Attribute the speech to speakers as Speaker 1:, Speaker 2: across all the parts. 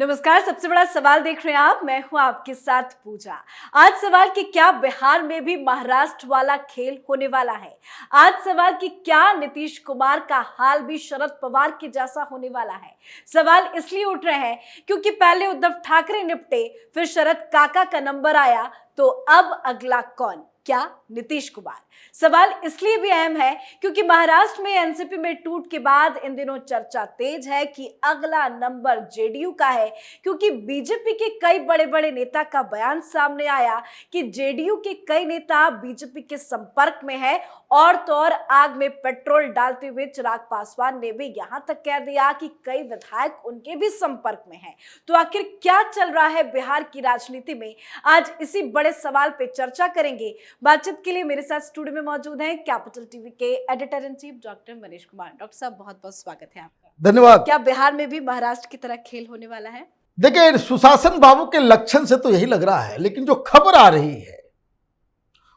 Speaker 1: नमस्कार। सबसे बड़ा सवाल देख रहे हैं आप, मैं हूं आपके साथ पूजा। आज सवाल कि क्या बिहार में भी महाराष्ट्र वाला खेल होने वाला है। आज सवाल कि क्या नीतीश कुमार का हाल भी शरद पवार के जैसा होने वाला है। सवाल इसलिए उठ रहे हैं क्योंकि पहले उद्धव ठाकरे निपटे, फिर शरद काका का नंबर आया, तो अब अगला कौन? क्या नीतीश कुमार? सवाल इसलिए भी अहम है क्योंकि महाराष्ट्र में एनसीपी में टूट के बाद इन दिनों चर्चा तेज है कि अगला नंबर जेडीयू का है, क्योंकि बीजेपी के कई बड़े बड़े नेता का बयान सामने आया कि जेडीयू के कई नेता बीजेपी के संपर्क में है, और तो और आग में पेट्रोल डालते हुए चिराग पासवान ने भी यहां तक कह दिया कि कई विधायक उनके भी संपर्क में हैं। तो आखिर क्या चल रहा है बिहार की राजनीति में, आज इसी बड़े सवाल पे चर्चा करेंगे। बातचीत के लिए मेरे साथ स्टूडियो में मौजूद हैं कैपिटल टीवी के editor in chief doctor Manish Kumar. Doctor साहब, बहुत बहुत स्वागत है आपका।
Speaker 2: धन्यवाद।
Speaker 1: क्या बिहार में भी महाराष्ट्र की तरह खेल होने वाला है?
Speaker 2: देखिए, सुशासन बाबू के लक्षण से तो यही लग रहा है, लेकिन जो खबर आ रही है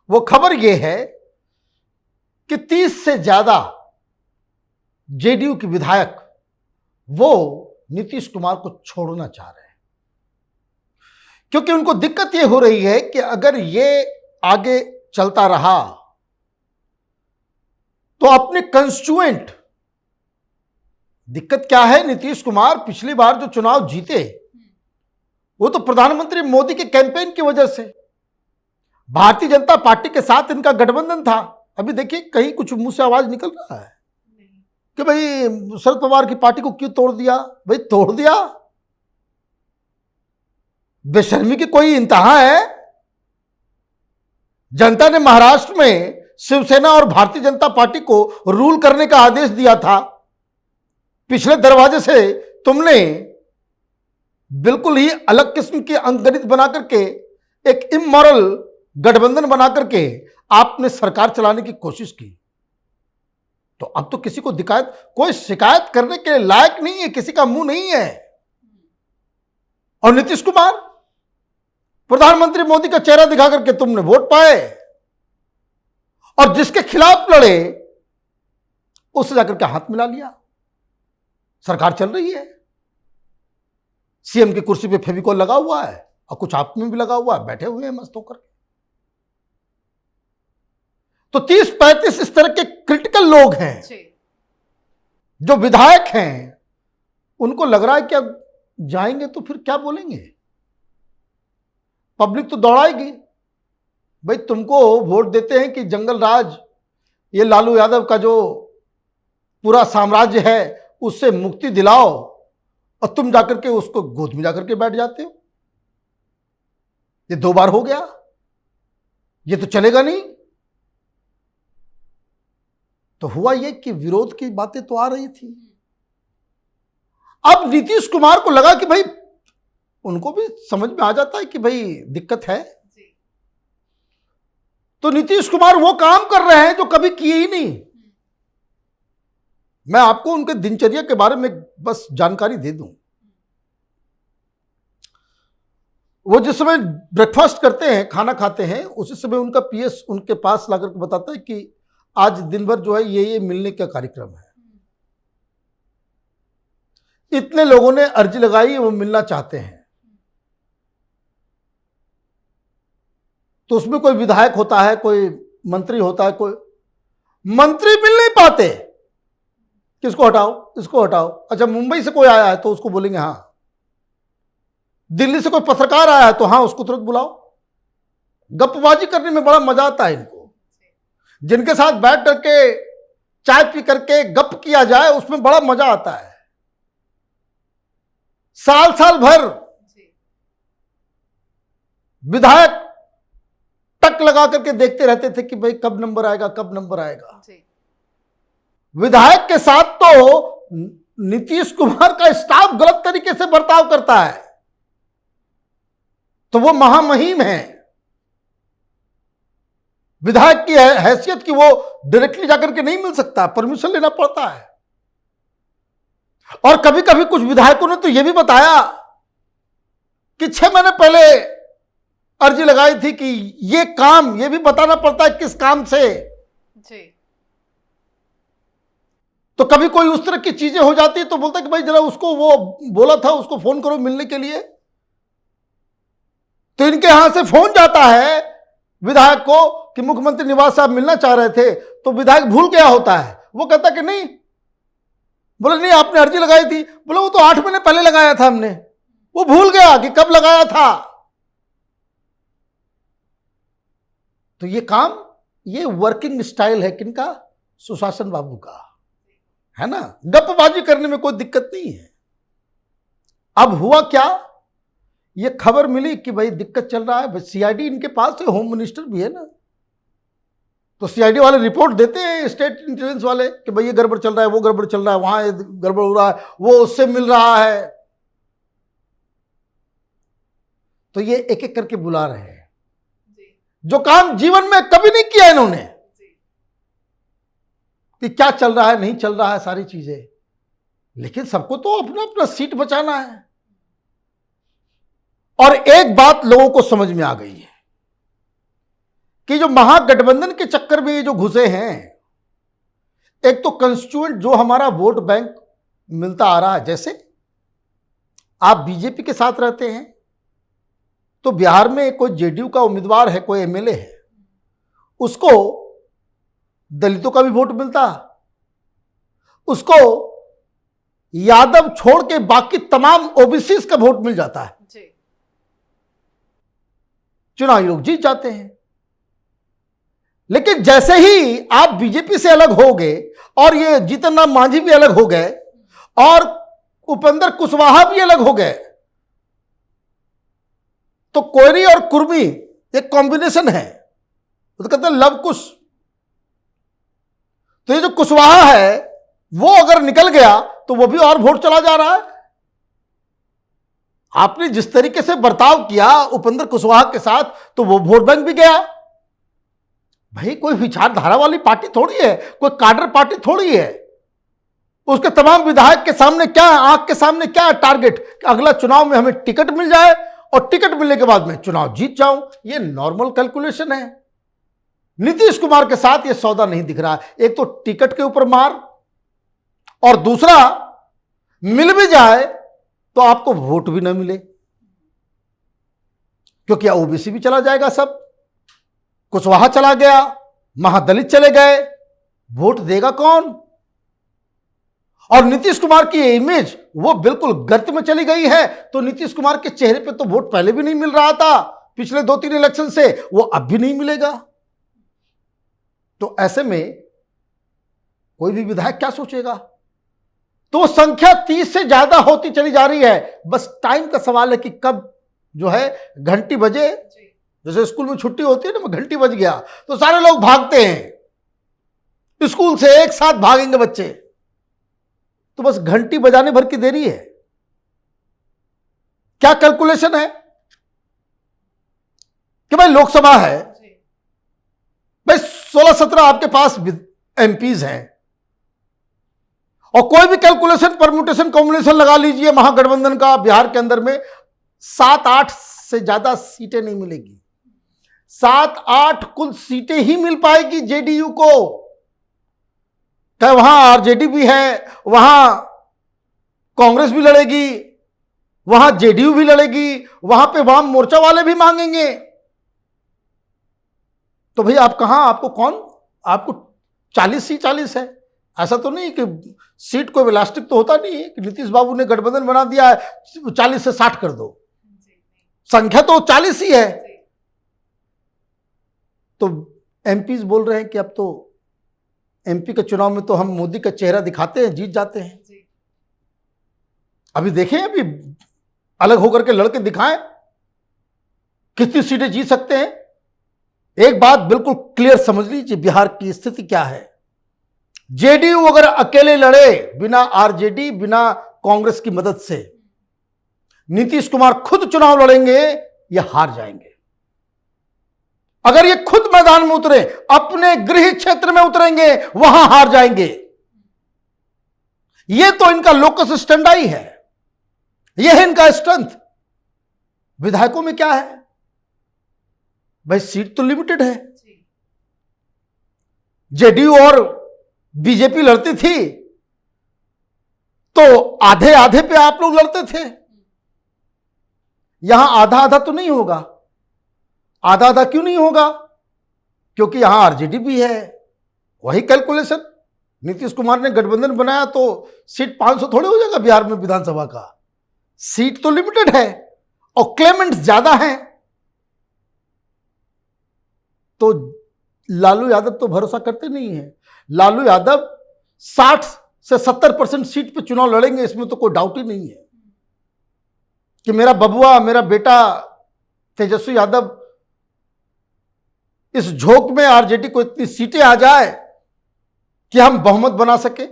Speaker 2: वो खबर ये है कि 30 से ज्यादा जेडीयू के विधायक वो नीतीश कुमार को छोड़ना चाह रहे हैं, क्योंकि उनको दिक्कत ये हो रही है कि अगर ये आगे चलता रहा तो अपने कंस्टिट्यूएंट, दिक्कत क्या है, नीतीश कुमार पिछली बार जो चुनाव जीते वो तो प्रधानमंत्री मोदी के कैंपेन की वजह से, भारतीय जनता पार्टी के साथ इनका गठबंधन था। अभी देखिए कहीं कुछ मुंह से आवाज निकल रहा है कि भाई शरद पवार की पार्टी को क्यों तोड़ दिया। भाई तोड़ दिया, बेशर्मी की कोई इंतहा है। जनता ने महाराष्ट्र में शिवसेना और भारतीय जनता पार्टी को रूल करने का आदेश दिया था। पिछले दरवाजे से तुमने बिल्कुल ही अलग किस्म की अंकगणित बना करके, एक इमोरल गठबंधन बना करके आपने सरकार चलाने की कोशिश की। तो अब तो किसी को कोई शिकायत करने के लायक नहीं है, किसी का मुंह नहीं है। और नीतीश कुमार, प्रधानमंत्री मोदी का चेहरा दिखा करके तुमने वोट पाए, और जिसके खिलाफ लड़े उससे जाकर के हाथ मिला लिया। सरकार चल रही है, सीएम की कुर्सी पे फेविकॉल लगा हुआ है और कुछ आप में भी लगा हुआ है, बैठे हुए हैं मस्त होकर। तो 30-35 इस तरह के क्रिटिकल लोग हैं जो विधायक हैं, उनको लग रहा है कि अब जाएंगे तो फिर क्या बोलेंगे, पब्लिक तो दौड़ाएगी। भाई तुमको वोट देते हैं कि जंगल राज, ये लालू यादव का जो पूरा साम्राज्य है उससे मुक्ति दिलाओ, और तुम जाकर के उसको गोद में जाकर के बैठ जाते हो। ये 2 बार हो गया, ये तो चलेगा नहीं। तो हुआ ये कि विरोध की बातें तो आ रही थी। अब नीतीश कुमार को लगा कि भाई उनको भी समझ में आ जाता है कि भाई दिक्कत है, तो नीतीश कुमार वो काम कर रहे हैं जो कभी किए ही नहीं। मैं आपको उनके दिनचर्या के बारे में बस जानकारी दे दूं। वो जिस समय ब्रेकफास्ट करते हैं, खाना खाते हैं, उसी समय उनका पीएस उनके पास लाकर के बताता है कि आज दिन भर जो है ये मिलने का कार्यक्रम है, इतने लोगों ने अर्जी लगाई, वो मिलना चाहते हैं। तो उसमें कोई विधायक होता है, कोई मंत्री होता है, कोई मंत्री मिल नहीं पाते, किसको हटाओ, इसको हटाओ। अच्छा, मुंबई से कोई आया है तो उसको बोलेंगे हाँ, दिल्ली से कोई पत्रकार आया है तो हाँ उसको तुरंत बुलाओ। गप्पबाजी करने में बड़ा मजा आता है इनको। जिनके साथ बैठ करके चाय पी करके गप किया जाए उसमें बड़ा मजा आता है। साल साल भर विधायक टक लगा करके देखते रहते थे कि भाई कब नंबर आएगा, कब नंबर आएगा। विधायक के साथ तो नीतीश कुमार का स्टाफ गलत तरीके से बर्ताव करता है, तो वो महामहिम है। विधायक की हैसियत की वो डायरेक्टली जाकर के नहीं मिल सकता, परमिशन लेना पड़ता है। और कभी कभी कुछ विधायकों ने तो यह भी बताया कि 6 महीने पहले अर्जी लगाई थी कि ये काम, ये भी बताना पड़ता है किस काम से। तो कभी कोई उस तरह की चीजें हो जाती है तो बोलता है कि भाई जरा उसको, वो बोला था उसको फोन करो मिलने के लिए। तो इनके यहां से फोन जाता है विधायक को कि मुख्यमंत्री निवास साहब मिलना चाह रहे थे, तो विधायक भूल गया होता है। वो कहता कि नहीं, बोले नहीं आपने अर्जी लगाई थी। बोले वो तो 8 महीने पहले लगाया था हमने। वो भूल गया कि कब लगाया था। तो ये काम, ये वर्किंग स्टाइल है किनका? सुशासन बाबू का, है ना। गप्पबाजी करने में कोई दिक्कत नहीं है। अब हुआ क्या, ये खबर मिली कि भाई दिक्कत चल रहा है। सीआईडी इनके पास है, होम मिनिस्टर भी है ना, तो सीआईडी वाले रिपोर्ट देते हैं, स्टेट इंटेलिजेंस वाले, कि भाई ये गड़बड़ चल रहा है, वो गड़बड़ चल रहा है, वहां गड़बड़ हो रहा है, वो उससे मिल रहा है। तो ये एक एक करके बुला रहे हैं, जो काम जीवन में कभी नहीं किया इन्होंने, कि क्या चल रहा है नहीं चल रहा है सारी चीजें। लेकिन सबको तो अपना अपना सीट बचाना है। और एक बात लोगों को समझ में आ गई है कि जो महागठबंधन के चक्कर में ये जो घुसे हैं, एक तो कंस्टिट्यूएंट जो हमारा वोट बैंक मिलता आ रहा है, जैसे आप बीजेपी के साथ रहते हैं तो बिहार में कोई जेडीयू का उम्मीदवार है, कोई एमएलए है, उसको दलितों का भी वोट मिलता, उसको यादव छोड़ के बाकी तमाम ओबीसी का वोट मिल जाता है, चुनाव लोग जीत जाते हैं। लेकिन जैसे ही आप बीजेपी से अलग हो गए और ये जीतन राम मांझी भी अलग हो गए और उपेंद्र कुशवाहा भी अलग हो गए, तो कोयरी और कुर्मी एक कॉम्बिनेशन है, तो कहते हैं लव कुश। तो ये जो कुशवाहा है वो अगर निकल गया तो वो भी और वोट चला जा रहा है। आपने जिस तरीके से बर्ताव किया उपेंद्र कुशवाहा के साथ, तो वो वोट बैंक भी गया। भाई कोई विचारधारा वाली पार्टी थोड़ी है, कोई काडर पार्टी थोड़ी है। उसके तमाम विधायक के सामने क्या, आंख के सामने क्या टारगेट, कि अगला चुनाव में हमें टिकट मिल जाए और टिकट मिलने के बाद मैं चुनाव जीत जाऊं। ये नॉर्मल कैलकुलेशन है। नीतीश कुमार के साथ ये सौदा नहीं दिख रहा। एक तो टिकट के ऊपर मार, और दूसरा मिल भी जाए तो आपको वोट भी ना मिले, क्योंकि ओबीसी भी चला जाएगा, सब कुशवाहा चला गया, महादलित चले गए, वोट देगा कौन? और नीतीश कुमार की इमेज वो बिल्कुल गर्त में चली गई है। तो नीतीश कुमार के चेहरे पे तो वोट पहले भी नहीं मिल रहा था, पिछले 2-3 इलेक्शन से, वो अब भी नहीं मिलेगा। तो ऐसे में कोई भी विधायक क्या सोचेगा? तो संख्या 30 से ज्यादा होती चली जा रही है। बस टाइम का सवाल है कि कब जो है घंटी बजे, जैसे स्कूल में छुट्टी होती है ना, घंटी बज गया तो सारे लोग भागते हैं, स्कूल से एक साथ भागेंगे बच्चे। तो बस घंटी बजाने भर की देरी है। क्या कैलकुलेशन है कि भाई लोकसभा है, भाई 16-17 आपके पास एमपीज हैं, और कोई भी कैलकुलेशन, परम्यूटेशन, कॉम्बिनेशन लगा लीजिए महागठबंधन का, बिहार के अंदर में 7-8 से ज्यादा सीटें नहीं मिलेगी। 7-8 कुल सीटें ही मिल पाएगी जेडीयू को। चाहे वहां आरजेडी भी है, वहां कांग्रेस भी लड़ेगी, वहां जेडीयू भी लड़ेगी, वहां पे वाम मोर्चा वाले भी मांगेंगे। तो भाई आप कहां, आपको कौन, आपको 40 ही 40 है। ऐसा तो नहीं कि सीट कोई इलास्टिक तो होता नहीं है कि नीतीश बाबू ने गठबंधन बना दिया है 40 से 60 कर दो, संख्या तो 40 ही है। तो एमपीज बोल रहे हैं कि अब तो एमपी के चुनाव में तो हम मोदी का चेहरा दिखाते हैं, जीत जाते हैं। अभी देखें, अभी अलग होकर के लड़के दिखाएं कितनी सीटें जीत सकते हैं। एक बात बिल्कुल क्लियर समझ लीजिए, बिहार की स्थिति क्या है। जेडीयू अगर अकेले लड़े, बिना आरजेडी, बिना कांग्रेस की मदद से, नीतीश कुमार खुद चुनाव लड़ेंगे, ये हार जाएंगे। अगर ये खुद मैदान में उतरे, अपने गृह क्षेत्र में उतरेंगे, वहां हार जाएंगे। ये तो इनका लोकस स्टैंडाई है, यह है इनका स्ट्रेंथ। विधायकों में क्या है भाई, सीट तो लिमिटेड है। जेडीयू और बीजेपी लड़ती थी आधे आधे पे आप लोग लड़ते थे, यहां आधा आधा तो नहीं होगा। आधा आधा क्यों नहीं होगा? क्योंकि यहां आरजेडी भी है, वही कैलकुलेशन। नीतीश कुमार ने गठबंधन बनाया तो सीट 500 थोड़े हो जाएगा बिहार में विधानसभा का। सीट तो लिमिटेड है और क्लेमेंट्स ज्यादा हैं। तो लालू यादव तो भरोसा करते नहीं है। लालू यादव 60 से 70% सीट पे चुनाव लड़ेंगे, इसमें तो कोई डाउट ही नहीं है कि मेरा बबुआ, मेरा बेटा तेजस्वी यादव इस झोंक में आरजेडी को इतनी सीटें आ जाए कि हम बहुमत बना सके।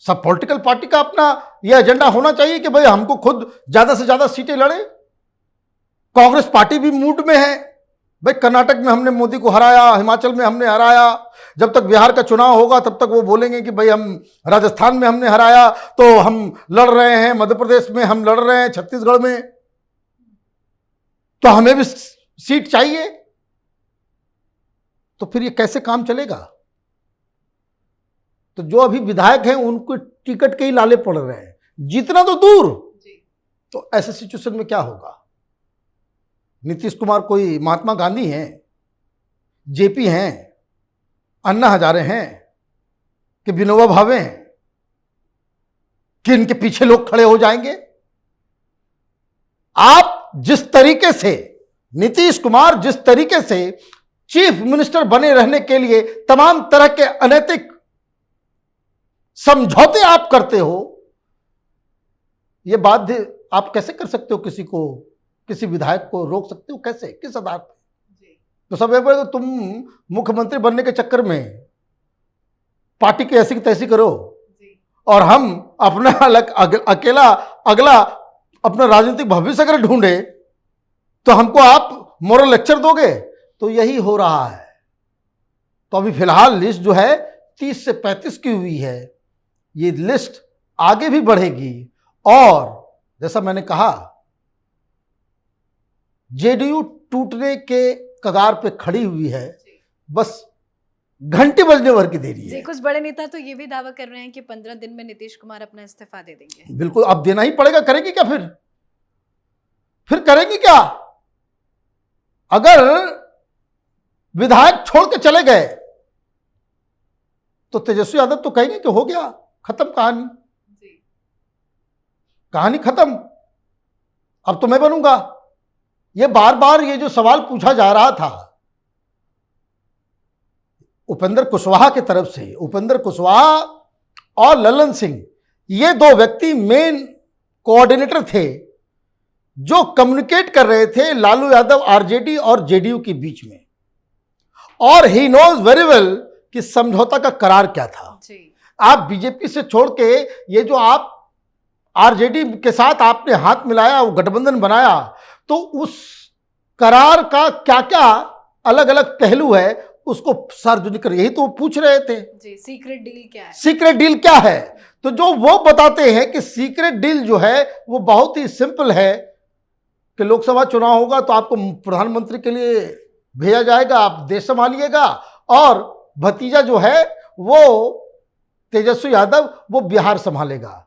Speaker 2: सब पॉलिटिकल पार्टी का अपना यह एजेंडा होना चाहिए कि भाई हमको खुद ज्यादा से ज्यादा सीटें लड़े। कांग्रेस पार्टी भी मूड में है, भाई कर्नाटक में हमने मोदी को हराया, हिमाचल में हमने हराया, जब तक बिहार का चुनाव होगा तब तक वो बोलेंगे कि भाई हम राजस्थान में हमने हराया तो हम लड़ रहे हैं, मध्य प्रदेश में हम लड़ रहे हैं, छत्तीसगढ़ में, तो हमें भी सीट चाहिए। तो फिर ये कैसे काम चलेगा? तो जो अभी विधायक हैं उनको टिकट के ही लाले पड़ रहे हैं, जीतना तो दूर। तो ऐसे सिचुएशन में क्या होगा? नीतीश कुमार कोई महात्मा गांधी हैं, जेपी हैं, अन्ना हजारे हैं कि विनोबा भावे हैं कि इनके पीछे लोग खड़े हो जाएंगे? आप जिस तरीके से, नीतीश कुमार जिस तरीके से चीफ मिनिस्टर बने रहने के लिए तमाम तरह के अनैतिक समझौते आप करते हो, यह बाध्य आप कैसे कर सकते हो? किसी को, किसी विधायक को रोक सकते हो कैसे, किस आधार पर? तो सब तो तुम मुख्यमंत्री बनने के चक्कर में पार्टी की ऐसी की तैसी करो और हम अपना अकेला अगला अपना राजनीतिक भविष्य अगर ढूंढे तो हमको आप मोरल लेक्चर दोगे। तो यही हो रहा है। तो अभी फिलहाल लिस्ट जो है 30 से 35 की हुई है, ये लिस्ट आगे भी बढ़ेगी और जैसा मैंने कहा जेडीयू टूटने के कगार पे खड़ी हुई है, बस घंटी बजने भर की देरी है।
Speaker 1: कुछ बड़े नेता तो ये भी दावा कर रहे हैं कि 15 दिन में नीतीश कुमार अपना इस्तीफा दे देंगे।
Speaker 2: बिल्कुल, अब देना ही पड़ेगा। करेंगे क्या फिर करेंगे क्या? अगर विधायक छोड़ के चले गए तो तेजस्वी यादव तो कहेंगे कि हो गया, खत्म कहानी, कहानी खत्म, अब तो मैं बनूंगा। ये बार बार ये जो सवाल पूछा जा रहा था उपेंद्र कुशवाहा की तरफ से, उपेंद्र कुशवाहा और ललन सिंह, ये दो व्यक्ति मेन कोऑर्डिनेटर थे जो कम्युनिकेट कर रहे थे लालू यादव आरजेडी और जेडीयू के बीच में, और ही नोज वेरी वेल कि समझौता का करार क्या था। आप बीजेपी से छोड़ के ये जो आप आरजेडी के साथ आपने हाथ मिलाया, वो गठबंधन बनाया, तो उस करार का क्या क्या अलग अलग पहलू है उसको सार्वजनिक कर, यही तो पूछ रहे थे
Speaker 1: जी। सीक्रेट डील क्या है? सीक्रेट
Speaker 2: डील क्या है? तो जो वो बताते हैं कि सीक्रेट डील जो है वो बहुत ही सिंपल है कि लोकसभा चुनाव होगा तो आपको प्रधानमंत्री के लिए भेजा जाएगा, आप देश संभालिएगा, और भतीजा जो है वो तेजस्वी यादव वो बिहार संभालेगा।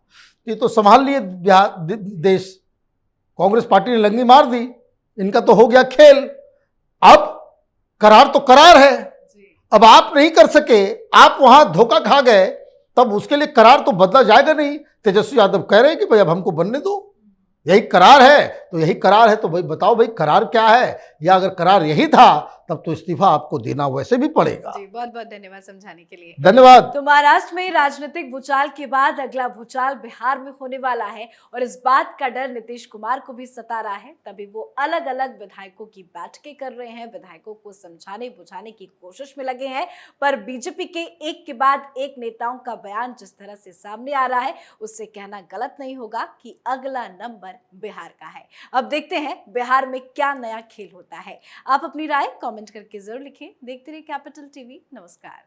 Speaker 2: ये तो संभाल लिए बिहार देश, कांग्रेस पार्टी ने लंगी मार दी, इनका तो हो गया खेल। अब करार तो करार है, अब आप नहीं कर सके, आप वहां धोखा खा गए, तब उसके लिए करार तो बदला जाएगा नहीं। तेजस्वी यादव कह रहे हैं कि भाई अब हमको बनने दो, यही करार है तो यही करार है। तो भाई बताओ भाई करार क्या है, या अगर करार यही था तब तो इस्तीफा आपको देना वैसे भी पड़ेगा।
Speaker 1: जी, बहुत बहुत धन्यवाद समझाने के लिए।
Speaker 2: धन्यवाद।
Speaker 1: तो महाराष्ट्र में राजनीतिक भूचाल के बाद अगला भूचाल बिहार में होने वाला है और इस बात का डर नीतीश कुमार को भी सता रहा है। तभी वो अलग अलग विधायकों की बैठकें कर रहे हैं, विधायकों को समझाने बुझाने की कोशिश में लगे हैं। पर बीजेपी के एक के बाद एक नेताओं का बयान जिस तरह से सामने आ रहा है, उससे कहना गलत नहीं होगा कि अगला नंबर बिहार का है। अब देखते हैं बिहार में क्या नया खेल होता है। आप अपनी राय कमेंट करके जरूर लिखें। देखते रहिए कैपिटल टीवी। नमस्कार।